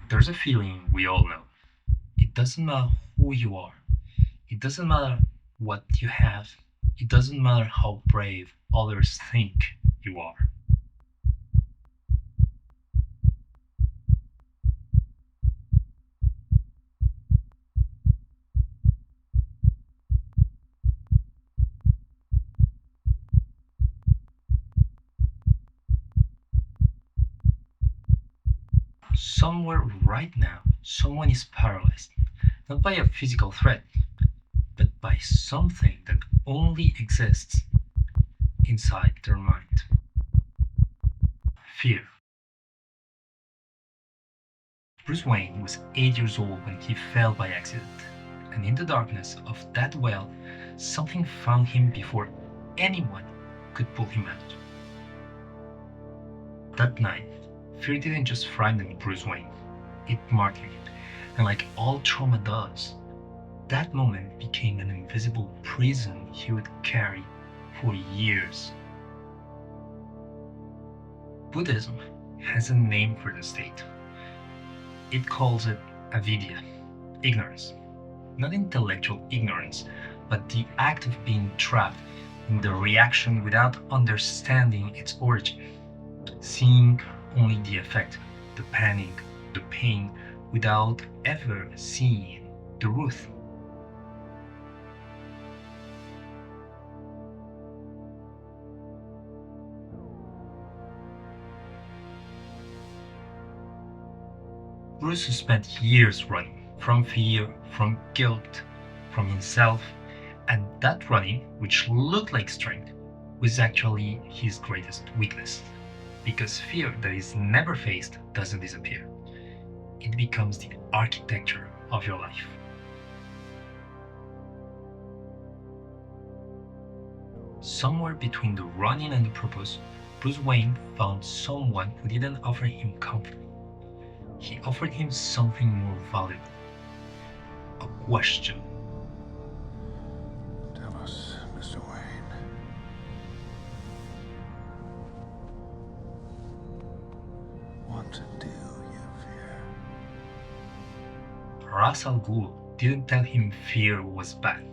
There's a feeling we all know. It doesn't matter who you are. It doesn't matter what you have. It doesn't matter how brave others think you are. Somewhere right now, someone is paralyzed, not by a physical threat, but by something that only exists inside their mind. Fear. Bruce Wayne was 8 years old when he fell by accident, and in the darkness of that well, something found him before anyone could pull him out. That night, fear didn't just frighten Bruce Wayne, it marked him, and like all trauma does, that moment became an invisible prison he would carry for years. Buddhism has a name for the state. It calls it avidya, ignorance. Not intellectual ignorance, but the act of being trapped in the reaction without understanding its origin, seeing only the effect, the panic, the pain, without ever seeing the root. Bruce spent years running from fear, from guilt, from himself, and that running, which looked like strength, was actually his greatest weakness. Because fear that is never faced doesn't disappear. It becomes the architecture of your life. Somewhere between the running and the purpose, Bruce Wayne found someone who didn't offer him comfort. He offered him something more valuable. A question. Tell us, Mr. Wayne. What do you fear? Ra's al Ghul didn't tell him fear was bad,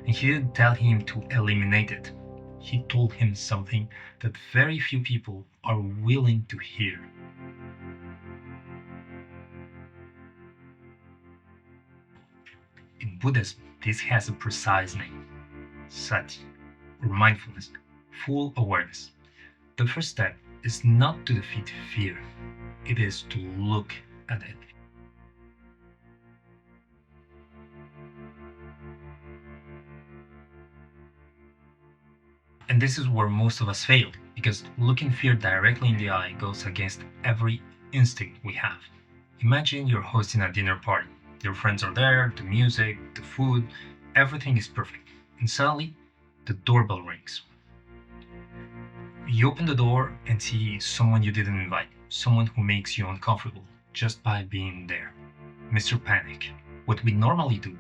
and he didn't tell him to eliminate it. He told him something that very few people are willing to hear. In Buddhism, this has a precise name: sati, or mindfulness, full awareness. The first step is not to defeat fear, it is to look at it. And this is where most of us fail, because looking fear directly in the eye goes against every instinct we have. Imagine you're hosting a dinner party. Your friends are there, the music, the food, everything is perfect. And suddenly, the doorbell rings. You open the door and see someone you didn't invite, someone who makes you uncomfortable just by being there. Mr. Panic. What we normally do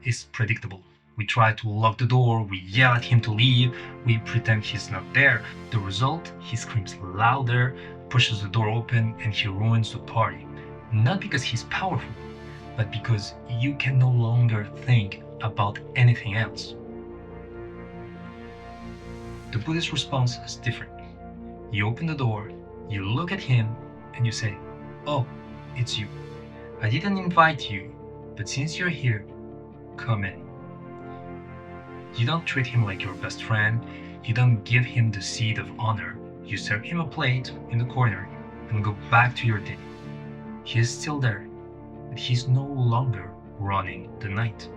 is predictable. We try to lock the door, we yell at him to leave, we pretend he's not there. The result, he screams louder, pushes the door open, and he ruins the party. Not because he's powerful, but because you can no longer think about anything else. The Buddhist response is different. You open the door, you look at him, and you say, "Oh, it's you. I didn't invite you, but since you're here, come in." You don't treat him like your best friend, you don't give him the seat of honor, you serve him a plate in the corner and go back to your day. He is still there, but he's no longer running the night.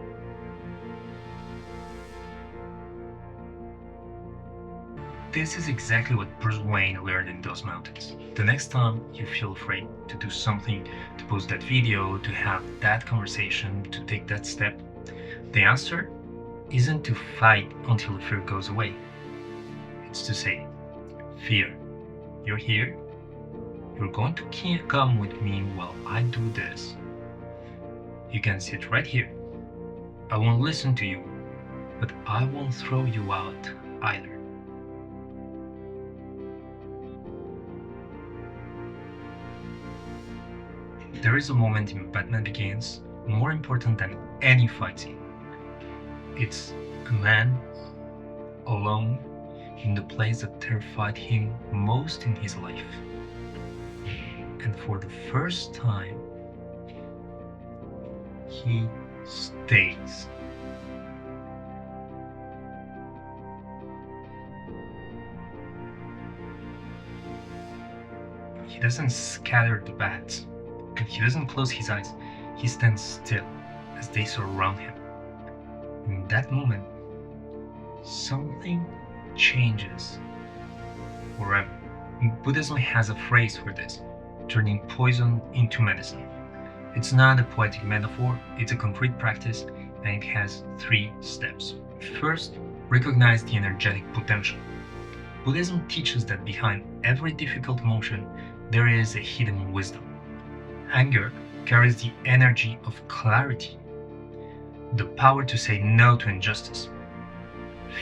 This is exactly what Bruce Wayne learned in those mountains. The next time you feel afraid to do something, to post that video, to have that conversation, to take that step, the answer isn't to fight until the fear goes away. It's to say, "Fear, you're here. You're going to come with me while I do this. You can sit right here. I won't listen to you, but I won't throw you out either." There is a moment in Batman Begins more important than any fight scene. It's a man alone in the place that terrified him most in his life. And for the first time, he stays. He doesn't scatter the bats, and he doesn't close his eyes. He stands still as they surround him. In that moment, something changes forever. Buddhism has a phrase for this: turning poison into medicine. It's not a poetic metaphor, it's a concrete practice, and it has 3 steps. First, recognize the energetic potential. Buddhism teaches that behind every difficult emotion, there is a hidden wisdom. Anger carries the energy of clarity, the power to say no to injustice.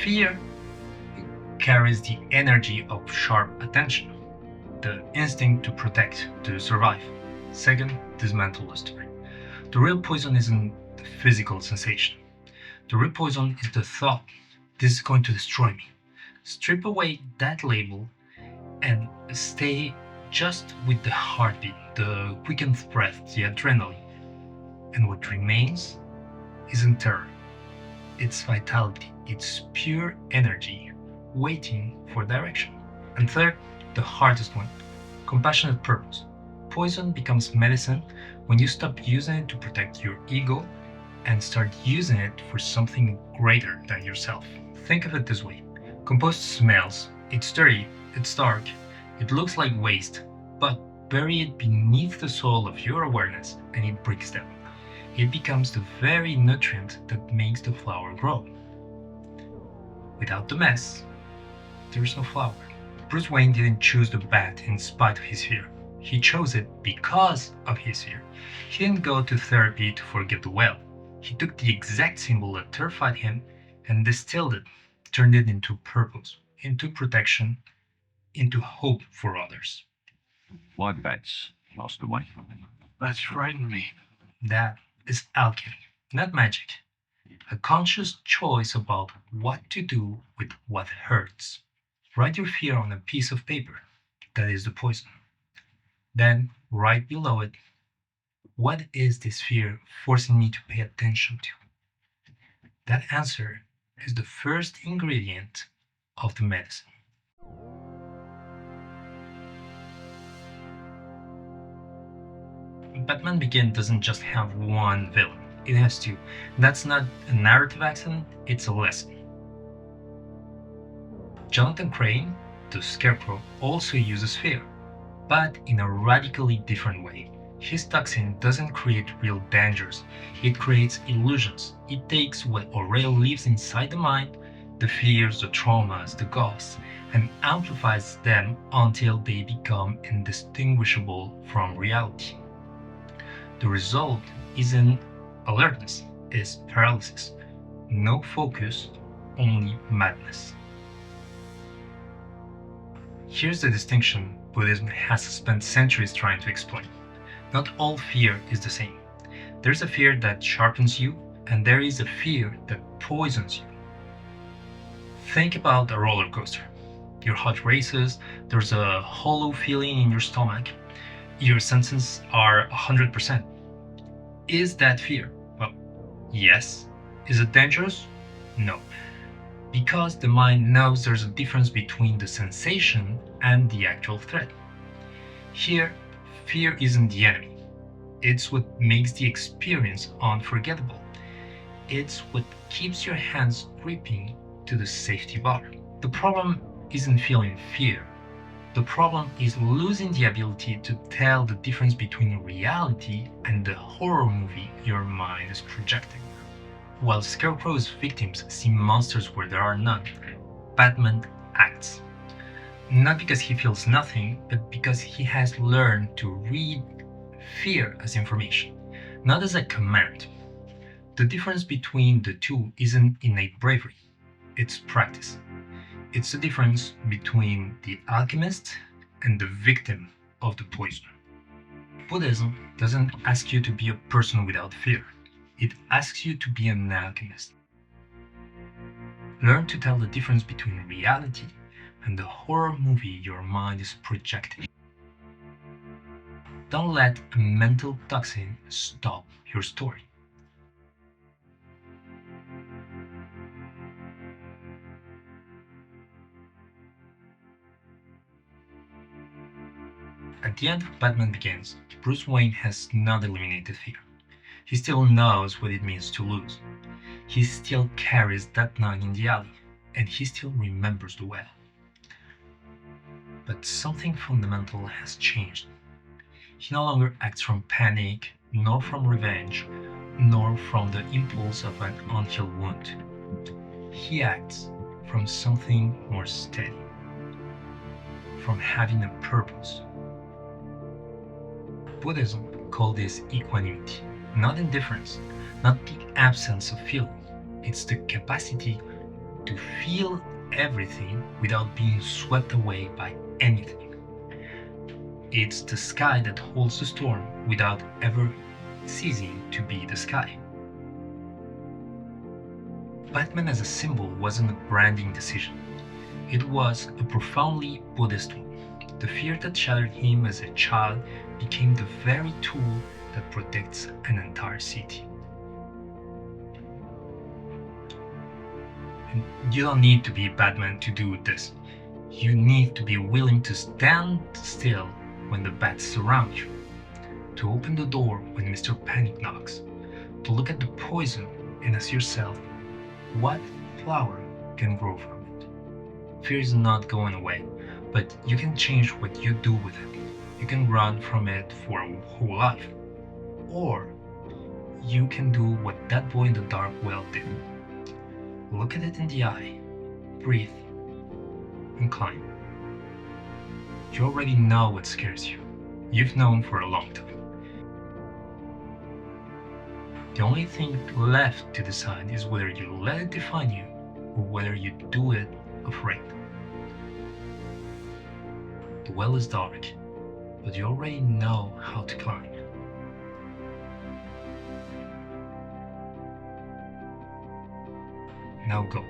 Fear carries the energy of sharp attention, the instinct to protect, to survive. Second, dismantle the story. The real poison isn't the physical sensation. The real poison is the thought, this is going to destroy me. Strip away that label and stay just with the heartbeat, the quickened breath, the adrenaline. And what remains isn't terror. It's vitality, it's pure energy waiting for direction. And third, the hardest one, compassionate purpose. Poison becomes medicine when you stop using it to protect your ego and start using it for something greater than yourself. Think of it this way: compost smells, it's dirty, it's dark, it looks like waste, but bury it beneath the soil of your awareness and it breaks down. It becomes the very nutrient that makes the flower grow. Without the mess, there's no flower. Bruce Wayne didn't choose the bat in spite of his fear. He chose it because of his fear. He didn't go to therapy to forget the whale. He took the exact symbol that terrified him and distilled it, turned it into purpose, into protection, into hope for others. Why bats, Master Wayne? That's frightened me. That is alchemy, not magic. A conscious choice about what to do with what hurts. Write your fear on a piece of paper. That is the poison. Then, right below it, what is this fear forcing me to pay attention to? That answer is the first ingredient of the medicine. Batman Begins doesn't just have one villain, it has two. That's not a narrative accident, it's a lesson. Jonathan Crane, the Scarecrow, also uses fear, but in a radically different way. His toxin doesn't create real dangers, it creates illusions. It takes what already lives inside the mind, the fears, the traumas, the ghosts, and amplifies them until they become indistinguishable from reality. The result isn't alertness, it's paralysis. No focus, only madness. Here's the distinction Buddhism has spent centuries trying to explain. Not all fear is the same. There's a fear that sharpens you, and there is a fear that poisons you. Think about a roller coaster. Your heart races, there's a hollow feeling in your stomach, your senses are 100%. Is that fear? Well, yes. Is it dangerous? No. Because the mind knows there's a difference between the sensation and the actual threat. Here, fear isn't the enemy. It's what makes the experience unforgettable. It's what keeps your hands gripping to the safety bar. The problem isn't feeling fear. The problem is losing the ability to tell the difference between reality and the horror movie your mind is projecting. While Scarecrow's victims see monsters where there are none, Batman acts. Not because he feels nothing, but because he has learned to read fear as information, not as a command. The difference between the two isn't innate bravery, it's practice. It's the difference between the alchemist and the victim of the poison. Buddhism doesn't ask you to be a person without fear. It asks you to be an alchemist. Learn to tell the difference between reality and the horror movie your mind is projecting. Don't let a mental toxin stop your story. At the end of Batman Begins, Bruce Wayne has not eliminated fear. He still knows what it means to lose. He still carries that knife in the alley, and he still remembers the well. But something fundamental has changed. He no longer acts from panic, nor from revenge, nor from the impulse of an unhealed wound. He acts from something more steady, from having a purpose. Buddhism calls this equanimity, not indifference, not the absence of feeling. It's the capacity to feel everything without being swept away by anything. It's the sky that holds the storm without ever ceasing to be the sky. Batman as a symbol wasn't a branding decision. It was a profoundly Buddhist one. The fear that shattered him as a child became the very tool that protects an entire city. And you don't need to be Batman to do this. You need to be willing to stand still when the bats surround you, to open the door when Mr. Panic knocks, to look at the poison and ask yourself, what flower can grow from it? Fear is not going away, but you can change what you do with it. You can run from it for a whole life, or you can do what that boy in the dark well did. Look at it in the eye, breathe, and climb. You already know what scares you. You've known for a long time. The only thing left to decide is whether you let it define you or whether you do it afraid. The well is dark, but you already know how to climb. Now go.